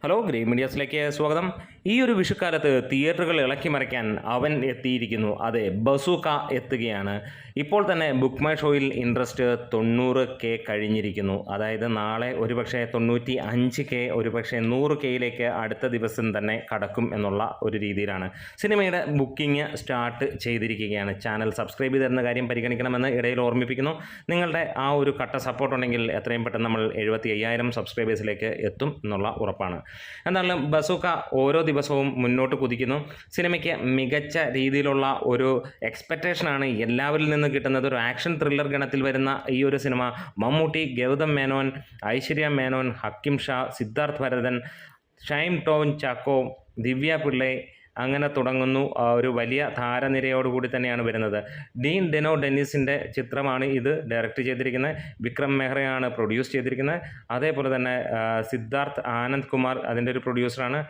Hello green മീഡിയാസിലേക്ക് സ്വാഗതം. ഈ ഒരു വിഷുക്കാലത്ത് തിയേറ്ററുകൾ ഇളക്കി മറിക്കാൻ അവൻ എത്തിയിരിക്കുന്നു. അതെ, ബസൂക്ക എത്തുകയാണ്. ഇപ്പോൾ തന്നെ ബുക്ക് മൈ ഷോയിൽ ഇൻട്രസ്റ്റ് 90K കഴിഞ്ഞിരിക്കുന്നു. അതായത് നാളെ ഒരുപക്ഷെ 95K, ഒരുപക്ഷെ 100Kയിലേക്ക് അടുത്ത ദിവസം തന്നെ കടക്കും എന്നുള്ള ഒരു രീതിയിലാണ് സിനിമയുടെ ബുക്കിംഗ് സ്റ്റാർട്ട് ചെയ്തിരിക്കുകയാണ്. ചാനൽ സബ്സ്ക്രൈബ് ചെയ്തിരുന്ന കാര്യം പരിഗണിക്കണമെന്ന് ഇടയിൽ ഓർമ്മിപ്പിക്കുന്നു. നിങ്ങളുടെ ആ ഒരു കട്ട സപ്പോർട്ട് ഉണ്ടെങ്കിൽ എത്രയും പെട്ടെന്ന് നമ്മൾ 75,000 സബ്സ്ക്രൈബേഴ്സിലേക്ക് എത്തും എന്നുള്ള ഉറപ്പാണ്. എന്നാലും ബസൂക്ക ഓരോ ദിവസവും മുന്നോട്ട് കുതിക്കുന്നു. സിനിമയ്ക്ക് മികച്ച രീതിയിലുള്ള ഒരു എക്സ്പെക്റ്റേഷനാണ് എല്ലാവരിൽ നിന്ന് കിട്ടുന്നത്. ഒരു ആക്ഷൻ ത്രില്ലർ ഗണത്തിൽ വരുന്ന ഈ ഒരു സിനിമ മമ്മൂട്ടി, ഗൗതം മേനോൻ, ഐശ്വര്യ മേനോൻ, ഹക്കിം ഷാ, സിദ്ധാർത്ഥ് ഭരതൻ, ഷൈൻ ടോം ചാക്കോ, ദിവ്യ പിള്ളൈ അങ്ങനെ തുടങ്ങുന്നു. ഒരു വലിയ താരനിരയോടുകൂടി തന്നെയാണ് വരുന്നത്. ഡീൻ ഡെനോ ഡെന്നിസിൻ്റെ ചിത്രമാണ് ഇത് ഡയറക്റ്റ് ചെയ്തിരിക്കുന്നത്. വിക്രം മെഹ്റയാണ് പ്രൊഡ്യൂസ് ചെയ്തിരിക്കുന്നത്. അതേപോലെ തന്നെ സിദ്ധാർത്ഥ് ആനന്ദ് കുമാർ അതിൻ്റെ ഒരു പ്രൊഡ്യൂസറാണ്.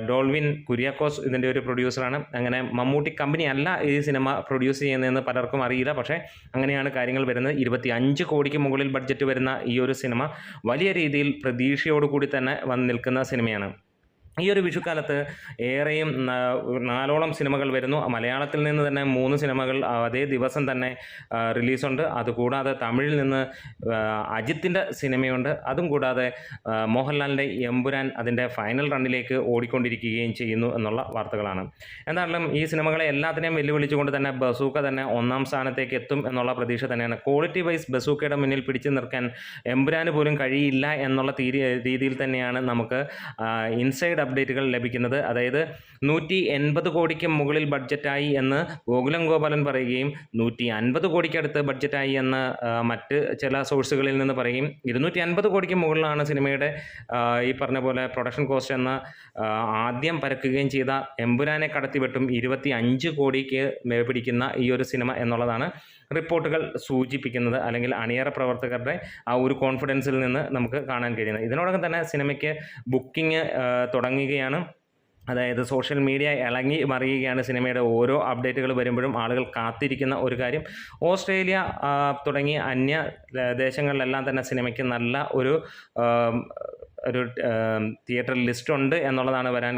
ഡോൾവിൻ കുര്യാക്കോസ് ഇതിൻ്റെ ഒരു പ്രൊഡ്യൂസറാണ്. അങ്ങനെ മമ്മൂട്ടി കമ്പനി അല്ല ഈ സിനിമ പ്രൊഡ്യൂസ് ചെയ്യുന്നതെന്ന് പലർക്കും അറിയില്ല. പക്ഷേ അങ്ങനെയാണ് കാര്യങ്ങൾ വരുന്നത്. 25 കോടിക്ക് മുകളിൽ ബഡ്ജറ്റ് വരുന്ന ഈ ഒരു സിനിമ വലിയ രീതിയിൽ പ്രതീക്ഷയോടുകൂടി തന്നെ വന്ന് നിൽക്കുന്ന സിനിമയാണ്. ഈ ഒരു വിഷുക്കാലത്ത് ഏറെയും 4ഓളം സിനിമകൾ വരുന്നു. മലയാളത്തിൽ നിന്ന് തന്നെ 3 സിനിമകൾ അതേ ദിവസം തന്നെ റിലീസുണ്ട്. അതുകൂടാതെ തമിഴിൽ നിന്ന് അജിത്തിൻ്റെ സിനിമയുണ്ട്. അതും കൂടാതെ മോഹൻലാലിൻ്റെ എമ്പുരാൻ അതിൻ്റെ ഫൈനൽ റണ്ണിലേക്ക് ഓടിക്കൊണ്ടിരിക്കുകയും ചെയ്യുന്നു എന്നുള്ള വാർത്തകളാണ്. എന്തായാലും ഈ സിനിമകളെ എല്ലാത്തിനെയും വെല്ലുവിളിച്ചുകൊണ്ട് തന്നെ ബസൂക്ക തന്നെ 1ാം സ്ഥാനത്തേക്ക് എത്തും എന്നുള്ള പ്രതീക്ഷ തന്നെയാണ്. ക്വാളിറ്റി വൈസ് ബസൂക്കയുടെ മുന്നിൽ പിടിച്ചു നിൽക്കാൻ എമ്പുരാന് പോലും കഴിയില്ല എന്നുള്ള രീതിയിൽ തന്നെയാണ് നമുക്ക് ഇൻസൈഡ് അപ്ഡേറ്റുകൾ ലഭിക്കുന്നത്. അതായത് 180 കോടിക്ക് മുകളിൽ ബഡ്ജറ്റായി എന്ന് ഗോകുലം ഗോപാലൻ പറയുകയും 150 കോടിക്കടുത്ത് ബഡ്ജറ്റായി എന്ന് മറ്റ് ചില സോഴ്സുകളിൽ നിന്ന് പറയുകയും 250 കോടിക്ക് മുകളിലാണ് സിനിമയുടെ ഈ പറഞ്ഞ പോലെ പ്രൊഡക്ഷൻ കോസ്റ്റ് എന്ന് ആദ്യം പരക്കുകയും ചെയ്ത എമ്പുരാനെ കടത്തിവെട്ടും 25 കോടിക്ക് പിടിക്കുന്ന ഈ ഒരു സിനിമ എന്നുള്ളതാണ് റിപ്പോർട്ടുകൾ സൂചിപ്പിക്കുന്നത്. അല്ലെങ്കിൽ അണിയറ പ്രവർത്തകരുടെ ആ ഒരു കോൺഫിഡൻസിൽ നിന്ന് നമുക്ക് കാണാൻ കഴിയുന്നത്. ഇതിനോടകം തന്നെ സിനിമയ്ക്ക് ബുക്കിംഗ് തുടങ്ങുകയാണ്. അതായത് സോഷ്യൽ മീഡിയ ഇളകി മറിയുകയാണ്. സിനിമയുടെ ഓരോ അപ്ഡേറ്റുകൾ വരുമ്പോഴും ആളുകൾ കാത്തിരിക്കുന്ന ഒരു കാര്യം. ഓസ്ട്രേലിയ തുടങ്ങി അന്യ ദേശങ്ങളിലെല്ലാം തന്നെ സിനിമയ്ക്ക് നല്ല ഒരു തിയേറ്റർ ലിസ്റ്റ് ഉണ്ട് എന്നുള്ളതാണ് പറയാൻ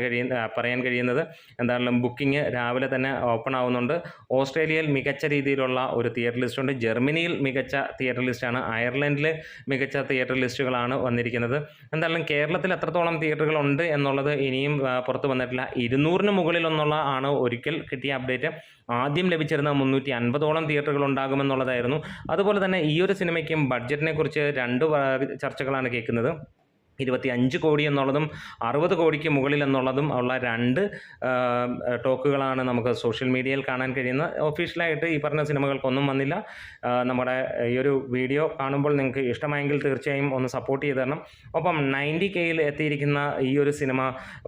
കഴിയുന്നത്. എന്തായാലും ബുക്കിംഗ് രാവിലെ തന്നെ ഓപ്പൺ ആവുന്നുണ്ട്. ഓസ്ട്രേലിയയിൽ മികച്ച രീതിയിലുള്ള ഒരു തിയേറ്റർ ലിസ്റ്റ് ഉണ്ട്. ജർമ്മനിയിൽ മികച്ച തിയേറ്റർ ലിസ്റ്റാണ്. അയർലൻഡിൽ മികച്ച തിയേറ്റർ ലിസ്റ്റുകളാണ് വന്നിരിക്കുന്നത്. എന്തായാലും കേരളത്തിൽ എത്രത്തോളം തിയേറ്ററുകൾ ഉണ്ട് എന്നുള്ളത് ഇനിയും പുറത്ത് വന്നിട്ടില്ല. 200-ന് മുകളിൽ എന്നുള്ള ആണ് ഒരിക്കൽ കിട്ടിയ അപ്ഡേറ്റ്. ആദ്യം ലഭിച്ചിരുന്ന 350ഓളം തിയേറ്ററുകൾ ഉണ്ടാകുമെന്നുള്ളതായിരുന്നു. അതുപോലെ തന്നെ ഈ ഒരു സിനിമയ്ക്കും ബഡ്ജറ്റിനെ കുറിച്ച് 2 ചർച്ചകളാണ് കേൾക്കുന്നത്. 25 കോടി എന്നുള്ളതും 60 കോടിക്ക് മുകളിൽ എന്നുള്ളതും ഉള്ള 2 ടോക്കുകളാണ് നമുക്ക് സോഷ്യൽ മീഡിയയിൽ കാണാൻ കഴിയുന്നത്. ഒഫീഷ്യലായിട്ട് ഈ പറഞ്ഞ സിനിമകൾക്കൊന്നും വന്നില്ല. നമ്മുടെ ഈ ഒരു വീഡിയോ കാണുമ്പോൾ നിങ്ങൾക്ക് ഇഷ്ടമായെങ്കിൽ തീർച്ചയായും ഒന്ന് സപ്പോർട്ട് ചെയ്ത് തരണം. ഒപ്പം 90Kയിൽ എത്തിയിരിക്കുന്ന ഈ ഒരു സിനിമ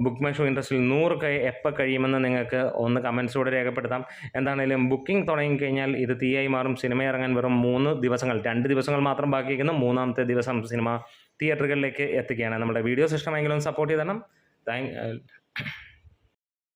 ബുക്ക് മൈ ഷോ ഇൻട്രസ്റ്റിൽ 100K എപ്പോൾ കഴിയുമെന്ന് നിങ്ങൾക്ക് ഒന്ന് കമൻസിലൂടെ രേഖപ്പെടുത്താം. എന്താണെങ്കിലും ബുക്കിംഗ് തുടങ്ങിക്കഴിഞ്ഞാൽ ഇത് തീയായി മാറും. സിനിമ ഇറങ്ങാൻ വെറും 2 ദിവസങ്ങൾ മാത്രം ബാക്കിയിരിക്കുന്നു. 3ാമത്തെ ദിവസം സിനിമ തിയേറ്ററുകളിലേക്ക് എത്തുകയാണ്. നമ്മുടെ വീഡിയോസ് ഇഷ്ടമെങ്കിലും സപ്പോർട്ട് ചെയ്ത് തരണം.